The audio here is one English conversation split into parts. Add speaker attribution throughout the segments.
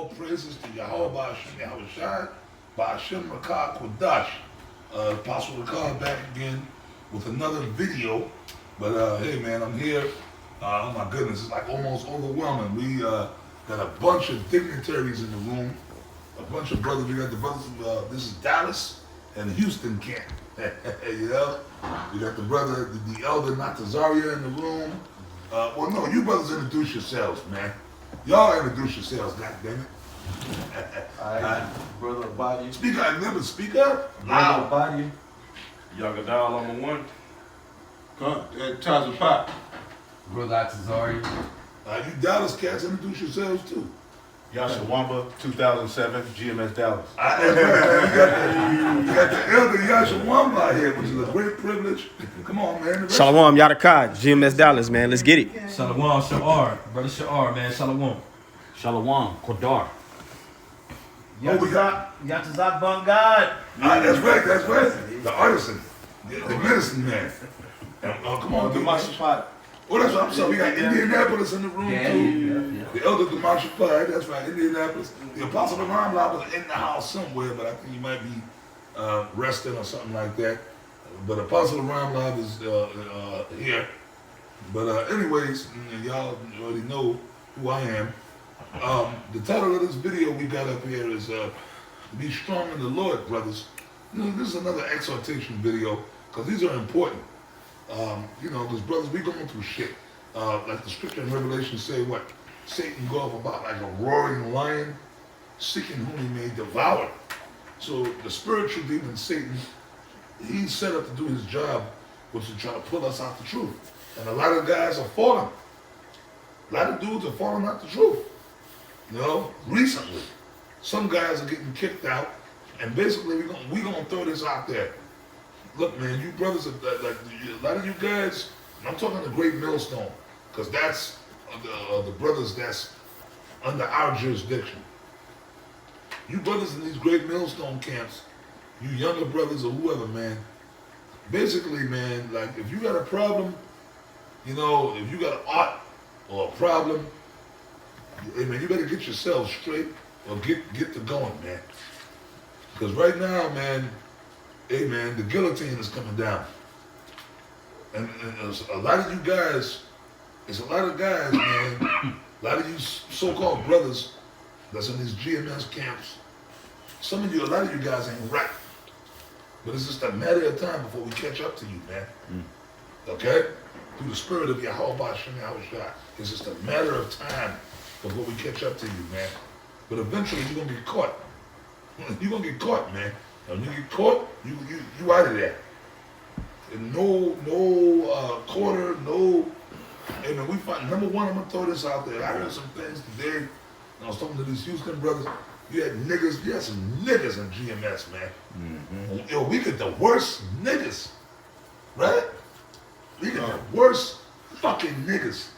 Speaker 1: all praises to Yahweh Ba'Hashem Yahweh Shai, Ba'Hashem Rachaw Kodash. Apostle Rachaw back again with another video. But hey man, I'm here. Oh my goodness, it's like almost overwhelming. We got a bunch of dignitaries in the room, a bunch of brothers. We got the brothers, this is Dallas and Houston camp. You know? We got the brother, the elder Natazaria in the room. Well, no, you brothers introduce yourselves, man. Y'all introduce yourselves, goddammit.
Speaker 2: Alright, brother Body.
Speaker 1: Speak up, remember, speak up.
Speaker 2: Brother Body.
Speaker 3: Yagadal on the one.
Speaker 2: Taza Pop.
Speaker 4: Brother Atazari.
Speaker 1: You Dallas cats, introduce yourselves too.
Speaker 3: Yashawamba, 2007, GmsDallas.
Speaker 1: You got the elder Yashawamba here, which is a great privilege. Come on, man.
Speaker 5: Shalom, Yadakad, GmsDallas, man. Let's get it.
Speaker 4: Shalom, Sha'ar. Brother Sha'ar, man. Shalom.
Speaker 6: Shalom, Kodar.
Speaker 1: Oh, we got?
Speaker 4: Yatazak Bungad.
Speaker 1: That's right. The artisan, the medicine man. Come on,
Speaker 2: The Mashapot.
Speaker 1: Oh, that's what I'm saying. We got Indianapolis in the room too. The elder Demasha Pud, that's right, Indianapolis. The Apostle of Rachaw was in the house somewhere, but I think he might be resting or something like that. But Apostle of Rachaw is here. But anyways, y'all already know who I am. The title of this video we got up here is Be Strong in the Lord, brothers. You know, this is another exhortation video because these are important. You know, because brothers, we going through shit. Like the scripture in Revelation say what? Satan go off about like a roaring lion, seeking whom he may devour. So the spiritual demon Satan, he's set up to do his job, which is to try to pull us out the truth. And a lot of guys are falling. A lot of dudes are falling out the truth. You know, recently, some guys are getting kicked out, and basically we gonna throw this out there. Look, man, you brothers, like a lot of you guys, I'm talking the Great Millstone, because that's the brothers that's under our jurisdiction. You brothers in these Great Millstone camps, you younger brothers or whoever, man, basically, man, like if you got a problem, you know, if you got an art or a problem, hey, man, you better get yourself straight or get to going, man. Because right now, man, hey man, the guillotine is coming down. And a lot of you guys, it's a lot of guys, man, a lot of you so-called brothers that's in these GMS camps, some of you, a lot of you guys ain't right. But it's just a matter of time before we catch up to you, man. Okay? Through the spirit of Yahweh Ba'Hashem Yahweh Shai. It's just a matter of time before we catch up to you, man. But eventually you're going to get caught. You're going to get caught, man. When you get caught, you out of there. And no quarter, no. Hey man, we find number one. I'm gonna throw this out there. I heard some things today. I was talking to these Houston brothers. You had niggas. You had some niggas in GMS, man. Yo, we get the worst niggas, right? We get the worst fucking niggas.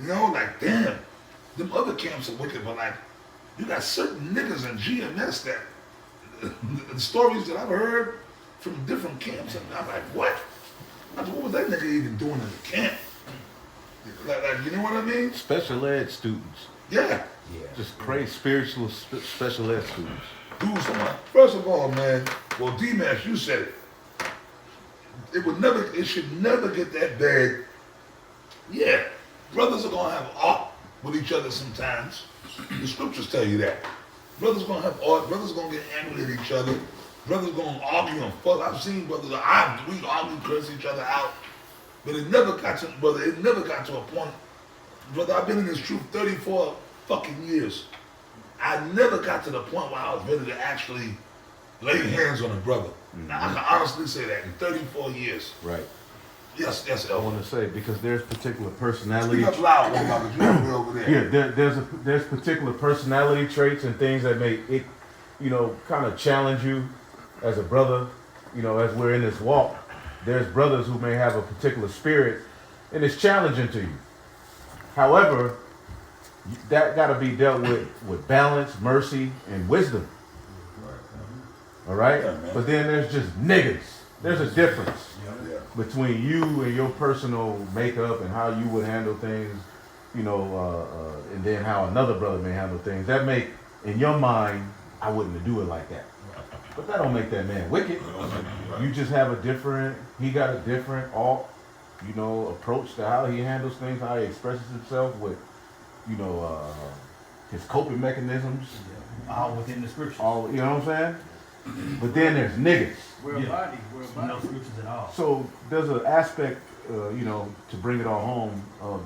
Speaker 1: You know, like damn. Them other camps are wicked, but like you got certain niggas in GMS that. The stories that I've heard from different camps, and I'm like, what? What was that nigga even doing in the camp? Like you know what I mean?
Speaker 3: Special ed students.
Speaker 1: Yeah.
Speaker 3: Just crazy spiritual special ed students.
Speaker 1: Dude, first of all, man, well, D-Mash, you said it. It should never get that bad. Yeah, brothers are gonna have art with each other sometimes. The scriptures tell you that. Brothers gonna have art, brothers gonna get angry at each other, brothers gonna argue and fuck. I've seen brothers, we argue, curse each other out. But it never got to, a point, brother, I've been in this truth 34 fucking years. I never got to the point where I was ready to actually lay hands on a brother. Now, I can honestly say that in 34 years.
Speaker 3: Right.
Speaker 1: Yes,
Speaker 3: I want to say, because there's particular personality.
Speaker 1: Speak up loud, because you're over there.
Speaker 3: Yeah, there's particular personality traits and things that make it, you know, kind of challenge you as a brother. You know, as we're in this walk, there's brothers who may have a particular spirit, and it's challenging to you. However, that got to be dealt with balance, mercy, and wisdom. All right,
Speaker 1: Yeah,
Speaker 3: but then there's just niggas. There's a difference between you and your personal makeup and how you would handle things and then how another brother may handle things. That make, in your mind, I wouldn't do it like that. But that don't make that man wicked. You just have he got a different approach to how he handles things, how he expresses himself with, his coping mechanisms.
Speaker 4: All within the scriptures.
Speaker 3: All, you know what I'm saying? But then there's niggas.
Speaker 7: We're a body. We're a body.
Speaker 4: No scriptures at all.
Speaker 3: So there's an aspect, to bring it all home of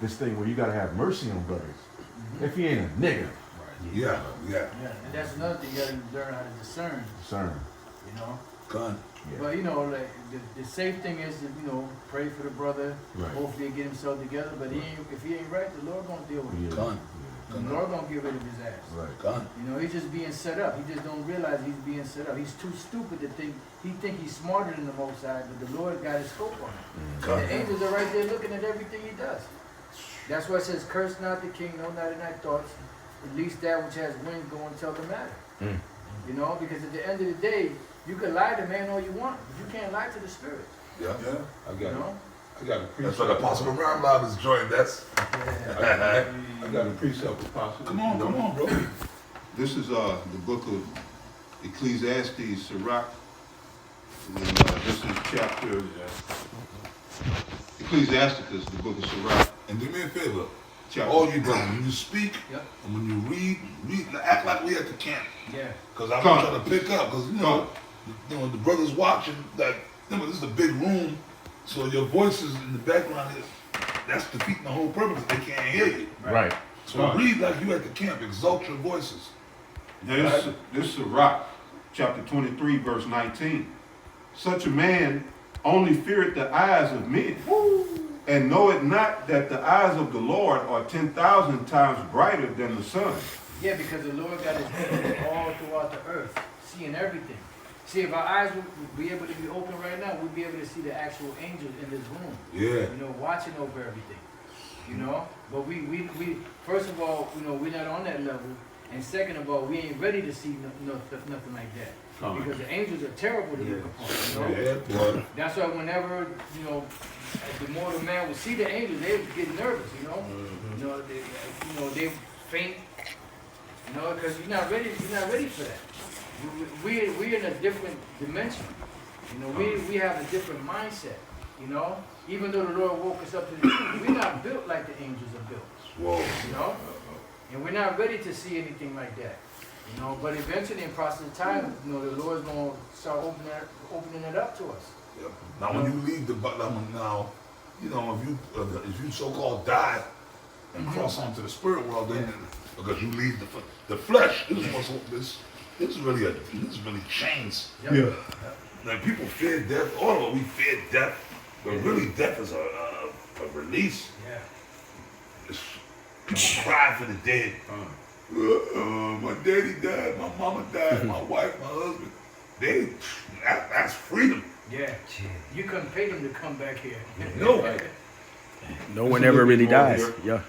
Speaker 3: this thing where you gotta have mercy on brothers. If he ain't a nigga.
Speaker 1: Yeah.
Speaker 7: Yeah, and that's another thing you gotta learn how to discern. You know.
Speaker 1: Gun.
Speaker 3: Yeah.
Speaker 7: But like the safe thing is to pray for the brother.
Speaker 3: Right.
Speaker 7: Hopefully get himself together. But if he ain't right, the Lord gonna deal with him.
Speaker 1: Gun.
Speaker 7: The Lord gonna get rid of his ass.
Speaker 3: Right.
Speaker 1: Gun.
Speaker 7: He's just being set up. He just don't realize he's being set up. He's too stupid to think he's smarter than the Most High, but the Lord got his scope on him.
Speaker 1: Gun.
Speaker 7: The angels are right there looking at everything he does. That's why it says, "Curse not the king, no not in thy thoughts. At least that which has wings, go and tell the matter." Because at the end of the day, you can lie to man all you want, but you can't lie to the spirit.
Speaker 1: Yeah.
Speaker 2: I got it. I got a
Speaker 1: That's
Speaker 2: precept.
Speaker 1: what Apostle Ram Lob is joined. That's.
Speaker 2: I got a precept, Apostle.
Speaker 1: Come on, bro.
Speaker 8: This is the book of Ecclesiastes, Sirach. And this is chapter Ecclesiasticus, the book of Sirach.
Speaker 1: And do me a favor.
Speaker 8: Chapter.
Speaker 1: All you brothers, when you speak
Speaker 7: Yep.
Speaker 1: and when you read, act like we at the camp.
Speaker 7: Yeah.
Speaker 1: Because I'm trying to pick up. Because the brothers watching. Like, this is a big room, so your voices in the background that's defeating the whole purpose. They can't hear you.
Speaker 3: Right.
Speaker 1: So read like you at the camp. Exalt your voices.
Speaker 8: This is Sirach, chapter 23, verse 19. Such a man only feareth the eyes of men, and knoweth not that the eyes of the Lord are 10,000 times brighter than the sun.
Speaker 7: Yeah, because the Lord got his hand all throughout the earth, seeing everything. See, if our eyes would be able to be open right now, we'd be able to see the actual angels in this room.
Speaker 1: Yeah.
Speaker 7: Watching over everything. But we first of all, we're not on that level, and second of all, we ain't ready to see nothing like that. Because the angels are terrible to look upon.
Speaker 1: Yeah, boy.
Speaker 7: That's why whenever the mortal man would see the angels, they would get nervous. They faint. Because you're not ready for that. We're in a different dimension. We have a different mindset. Even though the Lord woke us up to the truth, we're not built like the angels are built.
Speaker 1: Whoa.
Speaker 7: And we're not ready to see anything like that. But eventually, in process of time, the Lord's gonna start opening it up to us.
Speaker 1: Yep. Now, when you leave if you so-called die and cross onto the spirit world, then because you leave the flesh, this is really changed.
Speaker 7: Yep.
Speaker 3: Yeah.
Speaker 1: Like people fear death. All of us, we fear death, but really death is a release.
Speaker 7: Yeah.
Speaker 1: People cry for the dead. My daddy died, my mama died, my wife, my husband. That's freedom.
Speaker 7: Yeah. You couldn't pay them to come back here.
Speaker 1: No.
Speaker 5: No one ever really dies. Yeah.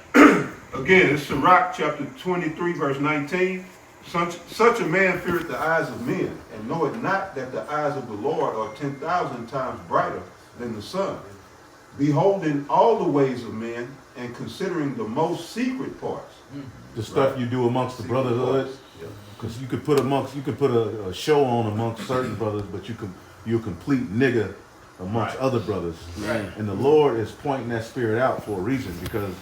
Speaker 8: Again, it's Sirach, chapter 23, verse 19. Such a man feareth the eyes of men, and knoweth not that the eyes of the Lord are 10,000 times brighter than the sun, beholding all the ways of men, and considering the most secret parts.
Speaker 3: The stuff you do amongst the brotherhood, because you could put a show on amongst certain brothers, but you're a complete nigga amongst other brothers.
Speaker 7: Right.
Speaker 3: And the Lord is pointing that spirit out for a reason, because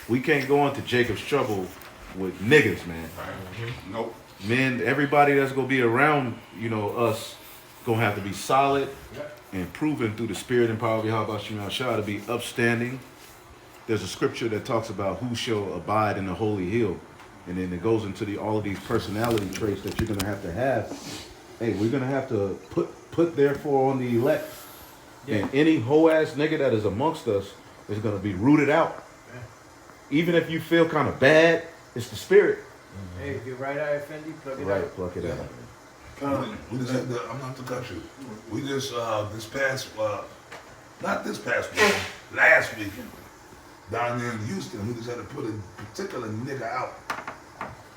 Speaker 3: we can't go into Jacob's trouble with niggas, man.
Speaker 8: Nope.
Speaker 3: Men, everybody that's gonna be around, us, gonna have to be solid and proven through the spirit and power of Yahweh Shem Shah to be upstanding. There's a scripture that talks about who shall abide in the holy hill, and then it goes into all of these personality traits that you're gonna have to have. Hey, we're gonna have to put therefore on the elect, and any hoe ass nigga that is amongst us is gonna be rooted out. Even if you feel kind of bad, it's the spirit.
Speaker 7: Hey, if your right eye offend you, plug it
Speaker 3: Right,
Speaker 7: out.
Speaker 3: pluck it out.
Speaker 1: We just had I'm not to cut you. We just not this past week, last weekend, down there in Houston, we just had to put a particular nigga out.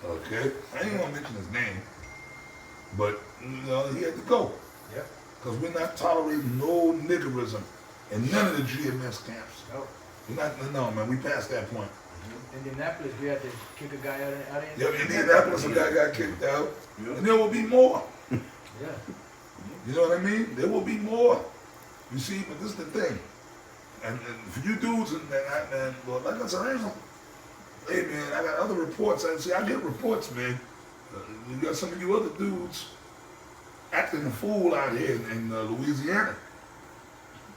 Speaker 1: Okay? I ain't gonna mention his name, but he had to go.
Speaker 7: Yep.
Speaker 1: Because we're not tolerating no niggerism in none of the GMS camps.
Speaker 7: Nope.
Speaker 1: No, man, we passed that point.
Speaker 7: In Indianapolis, we had to kick a guy out of
Speaker 1: Yeah, in Indianapolis, a guy got kicked out, and there will be more.
Speaker 7: Yeah.
Speaker 1: You know what I mean? There will be more. You see, but this is the thing. And for you dudes, and well, like I said, hey man, I got other reports. I get reports, man. You got some of you other dudes acting a fool out here in Louisiana.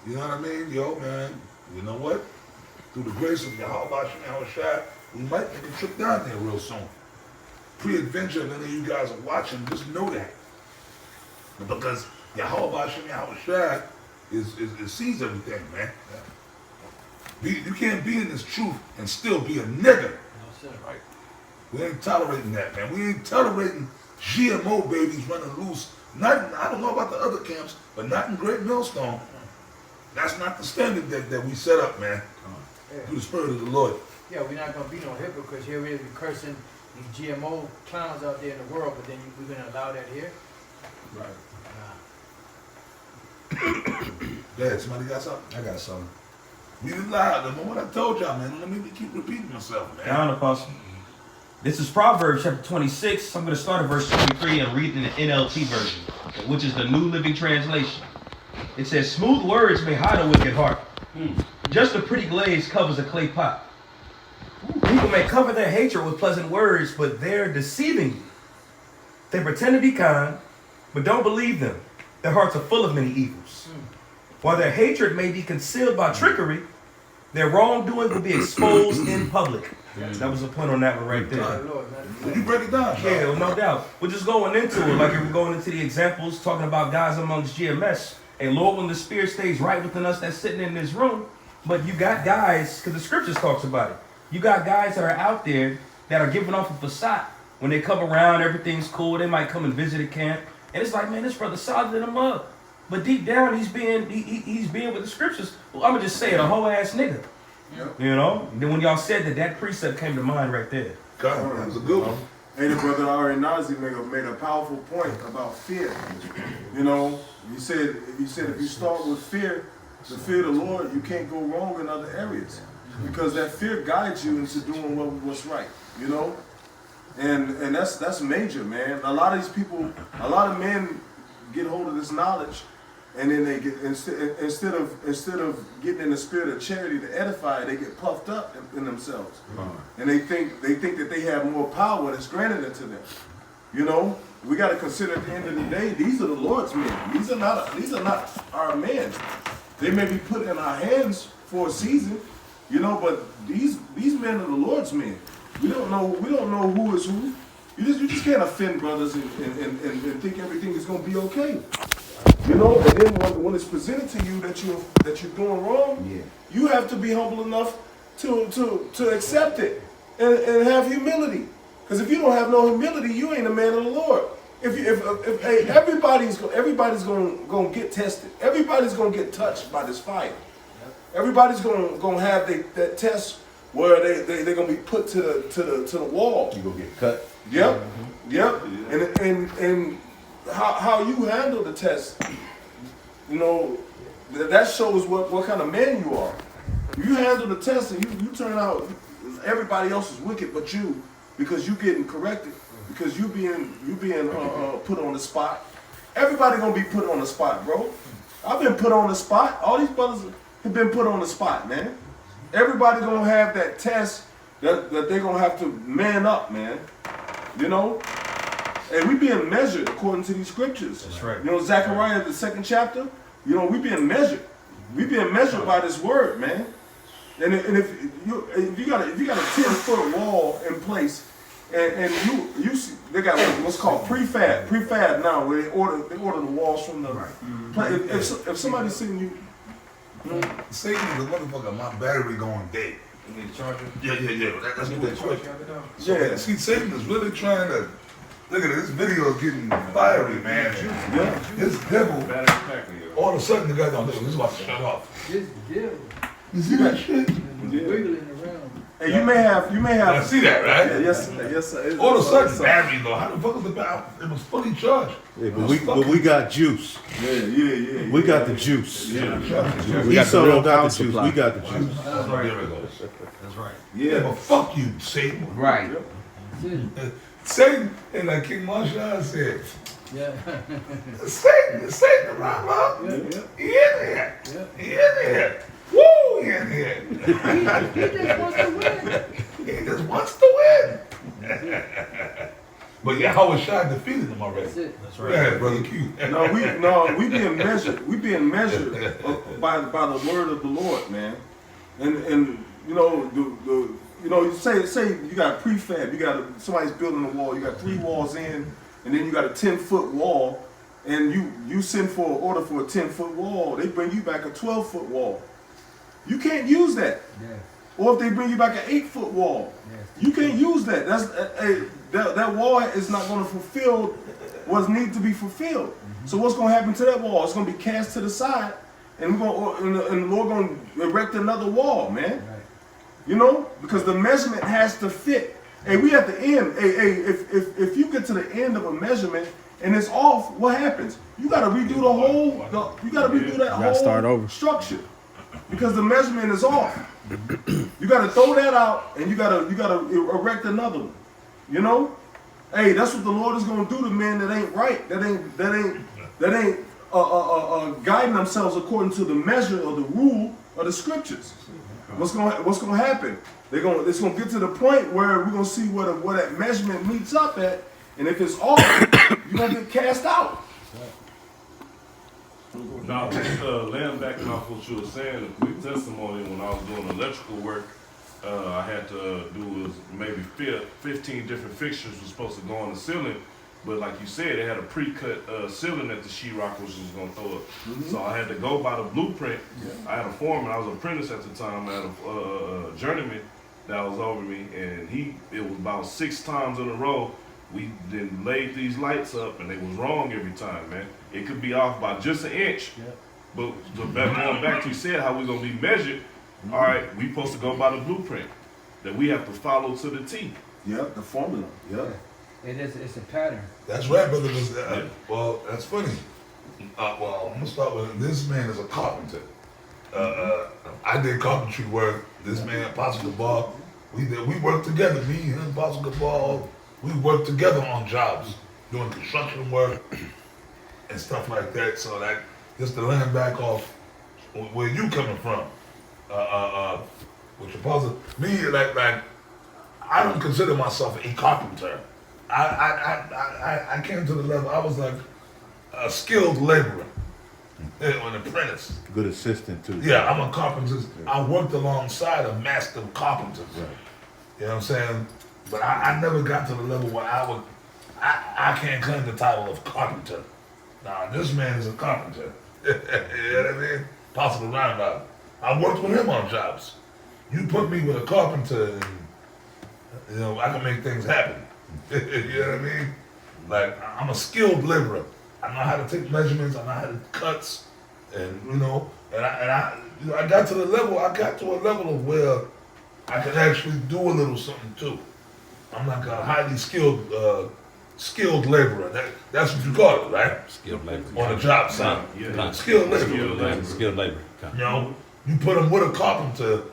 Speaker 1: You know what I mean? Yo, man, you know what? Through the grace of Yahweh Shai, we might make a trip down there real soon. Pre-adventure, if any of you guys are watching, just know that. Because Yahweh Shai sees everything, man. You can't be in this truth and still be a nigger. Right? We ain't tolerating that, man. We ain't tolerating GMO babies running loose. I don't know about the other camps, but not in Great Millstone. That's not the standard that we set up, man. Through the Spirit of the Lord.
Speaker 7: Yeah, we're not going to be no hypocrites here. We're cursing these GMO clowns out there in the world, but then we're going to allow that here?
Speaker 1: Right. Yeah, somebody got something?
Speaker 9: I got something.
Speaker 1: Read it loud. The moment I told y'all, man. Let me keep repeating myself, man.
Speaker 9: Down, Apostle. This is Proverbs chapter 26. I'm going to start at verse 23 and read in the NLT version, which is the New Living Translation. It says, smooth words may hide a wicked heart. Just a pretty glaze covers a clay pot. People may cover their hatred with pleasant words, but they're deceiving you. They pretend to be kind, but don't believe them. Their hearts are full of many evils. While their hatred may be concealed by trickery, their wrongdoing will be exposed in public. That was the point on that one right there.
Speaker 1: You break it down,
Speaker 9: yeah, well, no doubt. We're just going into it, like if we're going into the examples, talking about guys amongst GMS. And Lord, when the Spirit stays right within us that's sitting in this room, but you got guys, because the scriptures talks about it. You got guys that are out there that are giving off a facade. When they come around, everything's cool. They might come and visit a camp. And it's like, man, this brother's solid in a mug. But deep down, he's being with the scriptures. Well, I'm going to just say it, a whole ass nigga. Yep. You know? And then when y'all said that precept came to mind right there.
Speaker 1: God, that was a good one.
Speaker 10: Hey, the brother Ari Nazi made a powerful point about fear. You know, he said if you start with fear, the fear of the Lord, you can't go wrong in other areas. Because that fear guides you into doing what's right, you know? And that's major, man. A lot of these people, a lot of men get hold of this knowledge, and then they get instead of getting in the spirit of charity to edify, they get puffed up in themselves. And they think that they have more power that's granted unto them. You know? We got to consider at the end of the day, these are the Lord's men. These are not our men. They may be put in our hands for a season, you know, but these men are the Lord's men. We don't know who is who. You just can't offend brothers and think everything is gonna be okay. You know, and then when it's presented to you that you're doing wrong, you have to be humble enough to accept it and have humility. Because if you don't have no humility, you ain't a man of the Lord. Hey, everybody's gonna get tested. Everybody's gonna get touched by this fire. Everybody's gonna have that test where they're gonna be put to the wall.
Speaker 3: You gonna get cut.
Speaker 10: Yep. Yep. And how you handle the test, you know, that shows what kind of man you are. You handle the test and you turn out everybody else is wicked but you, because you getting corrected, because you being put on the spot. Everybody gonna be put on the spot, bro. I've been put on the spot. All these brothers have been put on the spot, man. Everybody gonna have that test that they're gonna have to man up, man. You know? And we being measured according to these scriptures.
Speaker 9: That's right.
Speaker 10: You know, Zechariah, the 2nd chapter, you know, we being measured. We being measured by this word, man. And if you got a 10-foot wall in place, and you see, they got what's called prefab now, where they order the walls from the right. If somebody's sitting you.
Speaker 1: Satan is a motherfucker. My battery going dead.
Speaker 9: You need a charger?
Speaker 1: Yeah. Let's do that quick. Yeah, see, Satan is really trying to. Look at it, this video is getting fiery, man. Yeah. This devil, all of a sudden the guy don't do this is about to shut off.
Speaker 7: This devil.
Speaker 1: You see that shit?
Speaker 7: Wiggling around.
Speaker 10: Hey, you may have.
Speaker 1: I see that, right?
Speaker 10: Yeah, yes, sir.
Speaker 1: All of a sudden, battery low. How the fuck was the battery? It was fully charged.
Speaker 3: Yeah, but we got juice.
Speaker 10: Yeah.
Speaker 3: We got the juice.
Speaker 1: Yeah.
Speaker 3: We got the juice. We got the juice.
Speaker 1: There it goes.
Speaker 9: That's right.
Speaker 1: Yeah, but fuck you, Satan.
Speaker 7: Right.
Speaker 1: Satan, and like King Marshall said,
Speaker 7: Yeah.
Speaker 1: Satan around, huh?
Speaker 7: Yeah.
Speaker 1: He in here.
Speaker 7: Yeah.
Speaker 1: He in here. Woo, he in here.
Speaker 7: He just wants to win.
Speaker 1: He just wants to win. But yeah, Howard Shah defeated him already.
Speaker 7: That's it.
Speaker 9: That's right.
Speaker 1: Yeah, brother Q.
Speaker 10: we being measured. We being measured by the word of the Lord, man. And you know you say you got prefab. You got somebody's building a wall. You got 3 walls in, and then you got a 10-foot wall. And you send for an order for a 10-foot wall. They bring you back a 12-foot wall. You can't use that.
Speaker 7: Yeah.
Speaker 10: Or if they bring you back an 8-foot wall,
Speaker 7: Yeah.
Speaker 10: you can't use that. That wall is not going to fulfill what needs to be fulfilled. So what's going to happen to that wall? It's going to be cast to the side, and the Lord going to erect another wall, man.
Speaker 7: Right.
Speaker 10: You know, because the measurement has to fit. Hey, we at the end. If you get to the end of a measurement and it's off, what happens? You got to redo the whole. You got to redo that whole
Speaker 5: start over.
Speaker 10: structure because the measurement is off. You got to throw that out and you got to erect another one. You know, hey, that's what the Lord is going to do to men that ain't right. That ain't guiding themselves according to the measure or the rule of the scriptures. What's going to happen? It's going to get to the point where we're going to see where that measurement meets up at, and if it's off, you're going to get cast out.
Speaker 11: Now, just laying back off what you were saying, a quick testimony. When I was doing electrical work, I had to do maybe 15 different fixtures was supposed to go on the ceiling. But like you said, they had a pre-cut ceiling that the sheetrock was just going to throw up. So I had to go by the blueprint. I had a foreman. I was an apprentice at the time. I had a journeyman that was over me. And it was about 6 times in a row. We then laid these lights up, and they was wrong every time, man. It could be off by just an inch. But going back to you said how we're going to be measured. All right, we supposed to go by the blueprint that we have to follow to the T.
Speaker 10: Yep, the formula. Yep.
Speaker 7: It's a pattern.
Speaker 1: That's right, brother. Well, that's funny. Well, I'm gonna start with this man is a carpenter. I did carpentry work. This man, Apostle Gabar, we worked together. Me, him, Apostle Gabar, we worked together on jobs, doing construction work and stuff like that. So that just to land back off where you coming from, with your Apostle, me like I don't consider myself a carpenter. I came to the level, I was like a skilled laborer, an apprentice.
Speaker 2: Good assistant too.
Speaker 1: Yeah, I'm a carpenter. I worked alongside a master carpenter.
Speaker 2: Right.
Speaker 1: You know what I'm saying? But I never got to the level where I can't claim the title of carpenter. Nah, this man is a carpenter. You know what I mean? Possible roundabout. I worked with him on jobs. You put me with a carpenter and, you know, I can make things happen. You know what I mean? Like, I'm a skilled laborer. I know how to take measurements. I know how to cuts, and you know, I got to a level of where I can actually do a little something too. I'm like a highly skilled laborer. That's what you call it, right?
Speaker 6: Skilled labor.
Speaker 1: On the job site.
Speaker 11: Yeah.
Speaker 1: Skilled labor.
Speaker 6: Skilled labor.
Speaker 1: You know, you put them with a carpenter.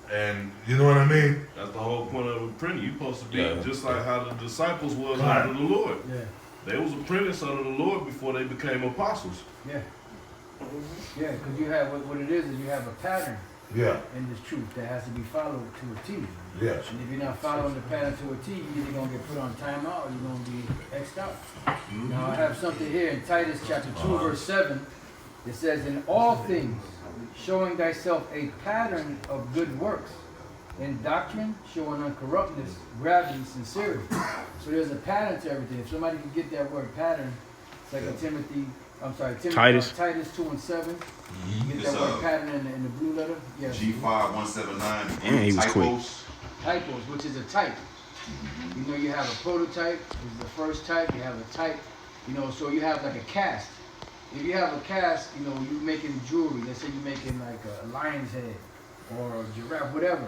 Speaker 1: And you know what I mean?
Speaker 11: That's the whole point of apprentice. You're supposed to be just like
Speaker 6: Yeah.
Speaker 11: how the disciples was
Speaker 1: Right.
Speaker 11: under the Lord.
Speaker 7: Yeah.
Speaker 11: They was apprentices under the Lord before they became apostles.
Speaker 7: Yeah. Yeah, because you have what it is you have a pattern
Speaker 1: Yeah,
Speaker 7: in this truth that has to be followed to a T.
Speaker 1: yes.
Speaker 7: And if you're not following the pattern to a T, you're either gonna get put on timeout or you're gonna be X'd out. Now I have something here in Titus chapter 2, verse 7. It says, "In all things, showing thyself a pattern of good works, in doctrine, showing uncorruptness, gravity, sincerity." So there's a pattern to everything. If somebody can get that word pattern,
Speaker 5: Titus.
Speaker 7: Titus 2 and 7. Get that word pattern in the blue letter. Yes.
Speaker 12: G5179.
Speaker 5: And he was quick.
Speaker 7: Typos, which is a type. You know, you have a prototype, which is the first type. You have a type, you know, so you have like a cast. If you have a cast, you know, you're making jewelry. Let's say you're making like a lion's head or a giraffe, whatever.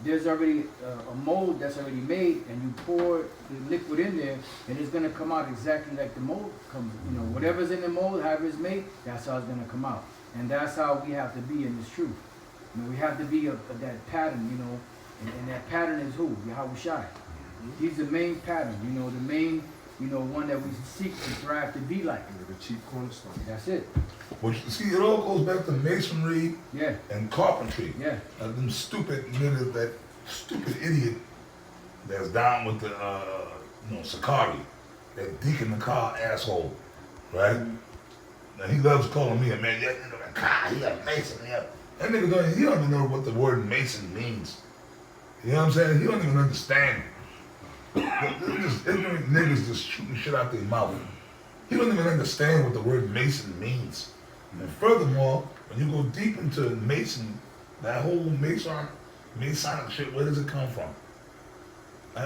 Speaker 7: There's already a mold that's already made, and you pour the liquid in there, and it's gonna come out exactly like the mold comes. You know, whatever's in the mold, however it's made, that's how it's gonna come out. And that's how we have to be in this truth. You know, we have to be of that pattern, you know, and that pattern is who? Yahweh Shai. He's the main pattern, you know, the main, you know, one that we seek to strive to be like.
Speaker 10: The chief cornerstone.
Speaker 7: That's it.
Speaker 1: But you see, it all goes back to masonry
Speaker 7: Yeah.
Speaker 1: and carpentry.
Speaker 7: Yeah.
Speaker 1: Them stupid niggas, that stupid idiot that's down with the, Sakari, that Deacon Nakar asshole, right? Now he loves calling me a man. Yeah, he a mason. Yeah. That nigga he don't even know what the word mason means. You know what I'm saying? He don't even understand. They're just ignorant niggas just shooting shit out their mouth. He don't even understand what the word mason means. And furthermore, when you go deep into Mason, that whole Masonic shit, where does it come from?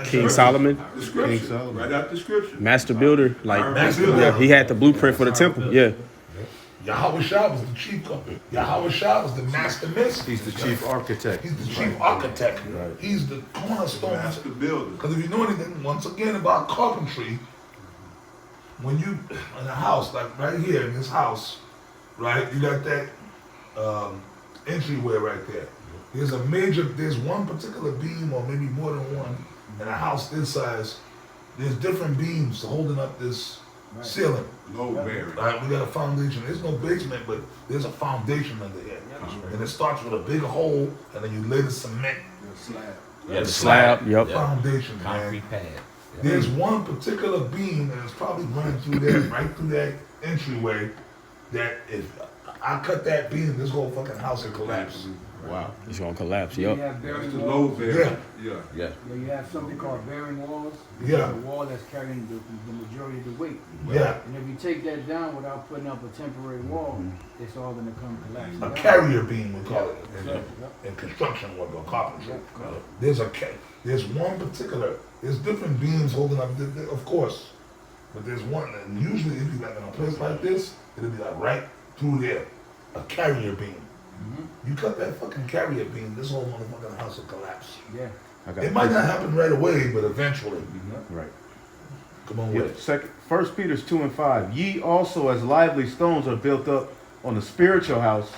Speaker 5: King Solomon,
Speaker 8: The scripture, right out the scripture.
Speaker 5: master builder, like
Speaker 1: Master builder.
Speaker 5: yeah, he had the blueprint for the temple. Yeah,
Speaker 1: Yahweh Shah was the chief. Yahweh Shah was the master mason.
Speaker 2: He's the chief architect.
Speaker 1: He's the chief architect.
Speaker 2: Right.
Speaker 1: He's the cornerstone.
Speaker 8: Master builder.
Speaker 1: Because if you know anything, once again, about carpentry, when you, in a house, like right here in this house, right, you got that entryway right there. There's one particular beam, or maybe more than one, in a house this size. There's different beams holding up this ceiling.
Speaker 8: Load bearing.
Speaker 1: Right, we got a foundation. There's no basement, but there's a foundation under here. And it starts with a big hole, and then you lay the cement.
Speaker 10: The slab.
Speaker 5: yeah, the slab. Yep.
Speaker 1: Foundation, man.
Speaker 6: Concrete pad.
Speaker 1: There's one particular beam, and it's probably running through there, right through that entryway, that if I cut that beam, this whole fucking house would collapse.
Speaker 5: Wow, it's gonna collapse.
Speaker 7: You
Speaker 5: Yep.
Speaker 7: have
Speaker 8: That's
Speaker 7: bearing
Speaker 8: the
Speaker 7: walls.
Speaker 8: load bearing. Yeah.
Speaker 6: Yeah.
Speaker 7: Yeah, you have something called bearing walls.
Speaker 1: Yeah.
Speaker 7: The wall that's carrying the majority of the weight.
Speaker 1: Yeah,
Speaker 7: And if you take that down without putting up a temporary wall, it's all gonna come collapse.
Speaker 1: a carrier beam, we call it
Speaker 7: Yep.
Speaker 1: in construction work or carpentry.
Speaker 7: Yep.
Speaker 1: There's one particular, there's different beams holding up, of course, but there's one, and usually if you like in a place like this, it'll be like right through there, a carrier beam. You cut that fucking carrier beam, this whole motherfucking house will collapse.
Speaker 7: Yeah.
Speaker 1: It might not happen right away, but eventually.
Speaker 3: Right.
Speaker 1: Come on
Speaker 3: Yeah,
Speaker 1: with it.
Speaker 3: 1 Peter 2:5. Ye also as lively stones are built up on a spiritual house,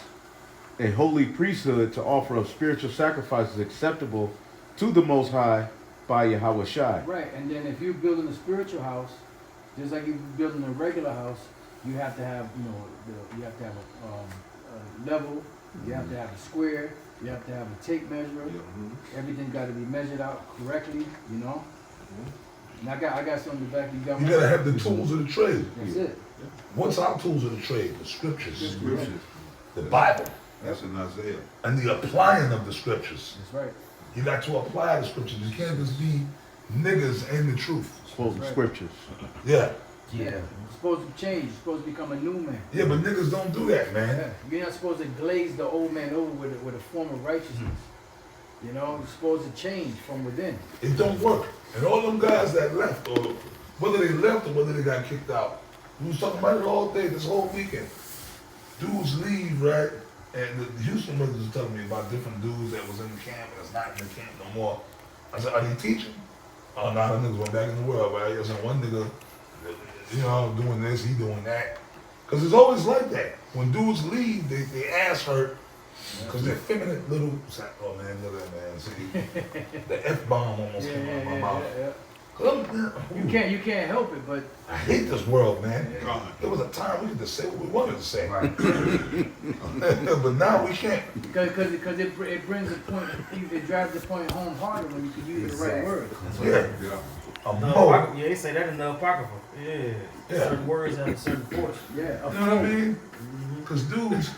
Speaker 3: a holy priesthood to offer up spiritual sacrifices acceptable to the Most High by Yahweh Shai.
Speaker 7: Right, and then if you're building a spiritual house, just like you're building a regular house, you have to have, you have to have a level, you have to have a square, you have to have a tape measure. Everything got to be measured out correctly, you know. And I got something in the back.
Speaker 1: You gotta have the tools of the trade.
Speaker 7: That's it.
Speaker 1: What's our tools of the trade? The scriptures,
Speaker 8: Scriptures.
Speaker 1: the Bible,
Speaker 8: That's in Isaiah.
Speaker 1: and the applying of the scriptures.
Speaker 7: That's right.
Speaker 1: You got to apply the scriptures. You can't just be niggas in the truth.
Speaker 3: Spoken scriptures.
Speaker 1: Yeah.
Speaker 7: Yeah. You're supposed to change. You're supposed to become a new man.
Speaker 1: Yeah, but niggas don't do that, man.
Speaker 7: Yeah. You're not supposed to glaze the old man over with a form of righteousness. You know, you're supposed to change from within.
Speaker 1: It don't work. And all them guys that left, or whether they left or whether they got kicked out, we was talking about it all day, this whole weekend. Dudes leave, right? And the Houston brothers was telling me about different dudes that was in the camp that's not in the camp no more. I said, are they teaching? Oh, no, them niggas went back in the world, right? I said, one nigga, doing this, he doing that. Because it's always like that. When dudes leave, they ass hurt because they're feminine little, oh man, look at that, man. See, the F-bomb almost came out of my mouth.
Speaker 7: You can't help it, but
Speaker 1: I hate this world, man. There was a time we could just say what we wanted to say.
Speaker 7: right.
Speaker 1: But now we can't.
Speaker 7: Because it brings a point, it drives the point home harder when you can use the right word.
Speaker 1: Yeah.
Speaker 12: Yeah, they say that in the Apocrypha. Yeah. Certain words have a certain force.
Speaker 7: Yeah.
Speaker 1: You know what I mean? Because dudes,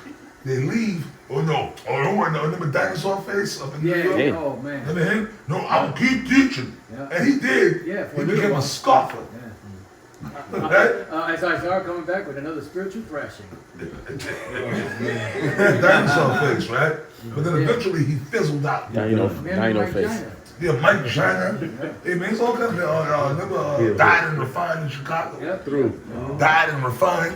Speaker 1: they leave. Oh no. Oh, don't worry. No, remember dinosaur face up in New York?
Speaker 7: Yeah. Oh man.
Speaker 1: Remember him? No, I'm keep teaching.
Speaker 7: Yeah.
Speaker 1: And he did.
Speaker 7: Yeah.
Speaker 1: He became a scoffer. Right?
Speaker 7: I started coming back with another spiritual thrashing.
Speaker 1: Dinosaur face, right? But then eventually he fizzled out.
Speaker 5: Dino face.
Speaker 1: Yeah, Mike China. Hey man, it's all kinds of remember Died and Refined in Chicago.
Speaker 7: Yep.
Speaker 1: Died and Refined.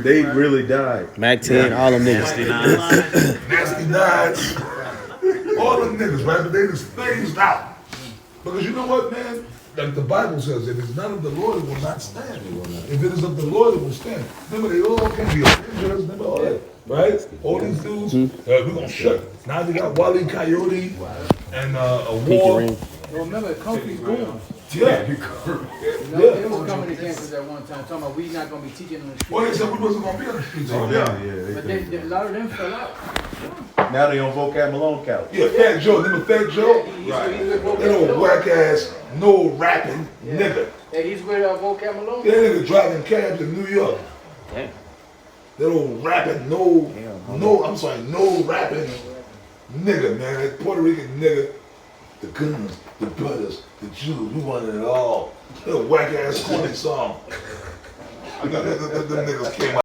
Speaker 3: They really died.
Speaker 5: Mac 10, all them niggas.
Speaker 1: Nasty Nines. All them niggas, right? But they just phased out. Because you know what, man? like the Bible says, if it's not of the Lord, it will not stand. If it is of the Lord, it will stand. Remember, they all can be Avengers, remember all that, right? All these dudes, we're gonna shut. Now they got Wile E. Coyote and a war.
Speaker 7: Well, remember, Comfy's Goons.
Speaker 1: Yeah.
Speaker 7: You know, they was coming against us at one time, talking about we not gonna be teaching on the street.
Speaker 1: Well, they said we wasn't gonna be on the streets.
Speaker 3: Oh,
Speaker 1: Yeah.
Speaker 7: But a lot of them fell out.
Speaker 3: Now they on vocab Malone couch.
Speaker 1: Yeah, Fat Joe. Remember Fat Joe?
Speaker 7: Yeah, he's with
Speaker 1: That old whack ass, no rapping nigga.
Speaker 7: Yeah, he's with Vocab Malone.
Speaker 1: That nigga driving cabs in New York.
Speaker 5: Damn.
Speaker 1: That old rapping, no rapping nigga, man. That Puerto Rican nigga. The guns, the brothers, the Jews, we wanted it all. That whack ass corny song. The niggas came out.